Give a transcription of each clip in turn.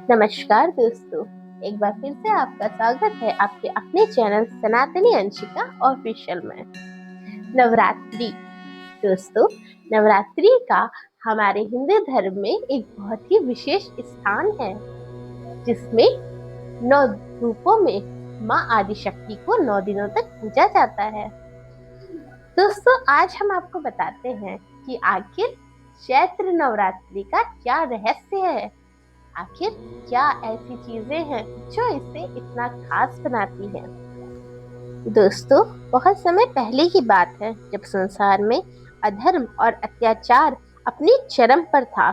नमस्कार दोस्तों, एक बार फिर से आपका स्वागत है आपके अपने चैनल सनातनी अंशिका ऑफिशियल में। नवरात्रि दोस्तों, नवरात्रि का हमारे हिंदू धर्म में एक बहुत ही विशेष स्थान है, जिसमें 9 रूपों में माँ आदिशक्ति को 9 दिनों तक पूजा जाता है। दोस्तों, आज हम आपको बताते हैं कि आखिर चैत्र नवरात्रि का क्या रहस्य है। आखिर क्या ऐसी चीजें हैं जो इसे इतना खास बनाती हैं। दोस्तों, बहुत समय पहले की बात है, जब संसार में अधर्म और अत्याचार अपनी चरम पर था।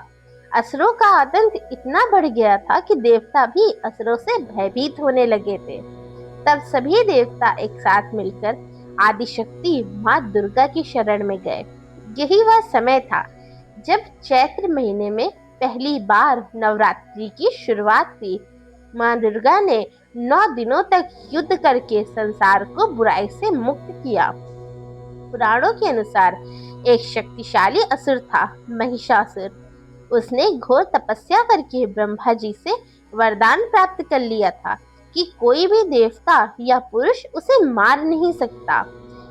असुरों का आतंक इतना बढ़ गया था कि देवता भी असुरों से भयभीत होने लगे थे। तब सभी देवता एक साथ मिलकर आदिशक्ति माँ दुर्गा की शरण में गए। यही वह समय था जब चैत्र महीने में पहली बार नवरात्रि की शुरुआत हुई। माँ दुर्गा ने 9 दिनों तक युद्ध करके संसार को बुराई से मुक्त किया। पुराणों के अनुसार एक शक्तिशाली असुर था, महिषासुर। उसने घोर तपस्या करके ब्रह्मा जी से वरदान प्राप्त कर लिया था कि कोई भी देवता या पुरुष उसे मार नहीं सकता।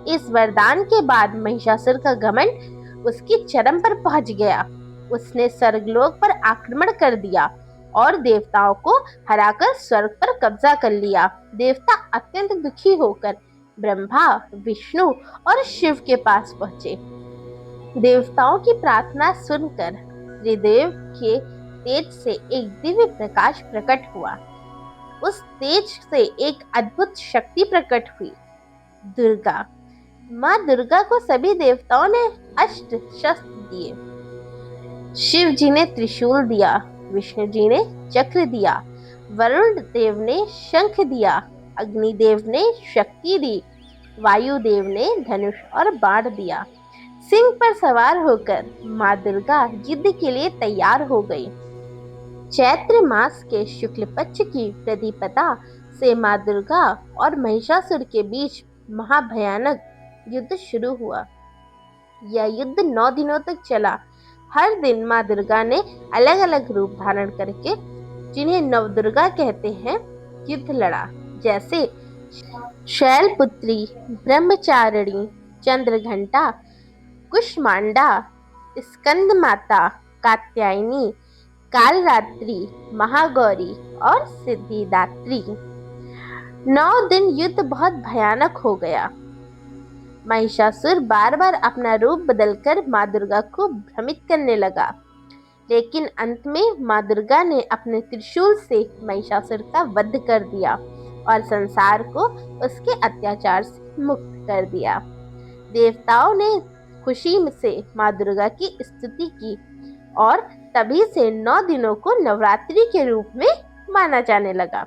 इस वरदान के बाद महिषासुर का घमंड उसकी चरम पर पहुंच गया। उसने स्वर्गलोक पर आक्रमण कर दिया और देवताओं को हराकर स्वर्ग पर कब्जा कर लिया। देवता अत्यंत दुखी होकर ब्रह्मा, विष्णु और शिव के पास पहुंचे। देवताओं की प्रार्थना सुनकर त्रिदेव के तेज से एक दिव्य प्रकाश प्रकट हुआ। उस तेज से एक अद्भुत शक्ति प्रकट हुई, दुर्गा। माँ दुर्गा को सभी देवताओं ने अस्त्र शस्त्र दिए। शिव जी ने त्रिशूल दिया, विष्णु जी ने चक्र दिया, वरुण देव ने शंख दिया, अग्निदेव ने शक्ति दी, वायुदेव ने धनुष और बाण दिया। सिंह पर सवार होकर माँ दुर्गा युद्ध के लिए तैयार हो गई। चैत्र मास के शुक्ल पक्ष की प्रतिपदा से माँ दुर्गा और महिषासुर के बीच महाभयानक युद्ध शुरू हुआ। यह युद्ध 9 दिनों तक चला। हर दिन माँ दुर्गा ने अलग अलग रूप धारण करके, जिन्हें नवदुर्गा कहते हैं, युद्ध लड़ा। जैसे शैलपुत्री, ब्रह्मचारिणी, चंद्रघंटा, कुष्मांडा, स्कंद माता, कात्यायनी, कालरात्रि, महागौरी और सिद्धिदात्री। 9 दिन युद्ध बहुत भयानक हो गया। महिषासुर बार बार अपना रूप बदलकर माँ दुर्गा को भ्रमित करने लगा, लेकिन अंत में माँ दुर्गा ने अपने त्रिशूल से महिषासुर का वध कर दिया और संसार को उसके अत्याचार से मुक्त कर दिया। देवताओं ने खुशी से माँ दुर्गा की स्तुति की और तभी से 9 दिनों को नवरात्रि के रूप में माना जाने लगा।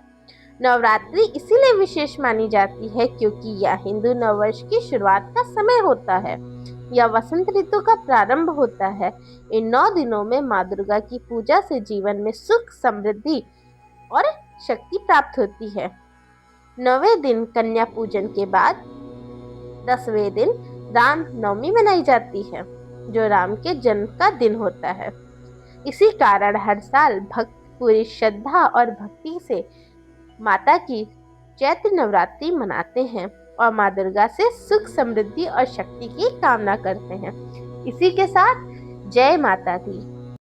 नवरात्रि इसीलिए विशेष मानी जाती है क्योंकि यह हिंदू नववर्ष की शुरुआत का समय होता है। यह वसंत ऋतु का प्रारंभ होता है। इन 9 दिनों में माँ दुर्गा की पूजा से जीवन में सुख, समृद्धि और शक्ति प्राप्त होती है। 9वें दिन कन्या पूजन के बाद 10वें दिन राम नवमी मनाई जाती है, जो राम के जन्म का दिन होता है। इसी कारण हर साल भक्त पूरी श्रद्धा और भक्ति से माता की चैत्र नवरात्रि मनाते हैं और माँ दुर्गा से सुख, समृद्धि और शक्ति की कामना करते हैं। इसी के साथ जय माता दी।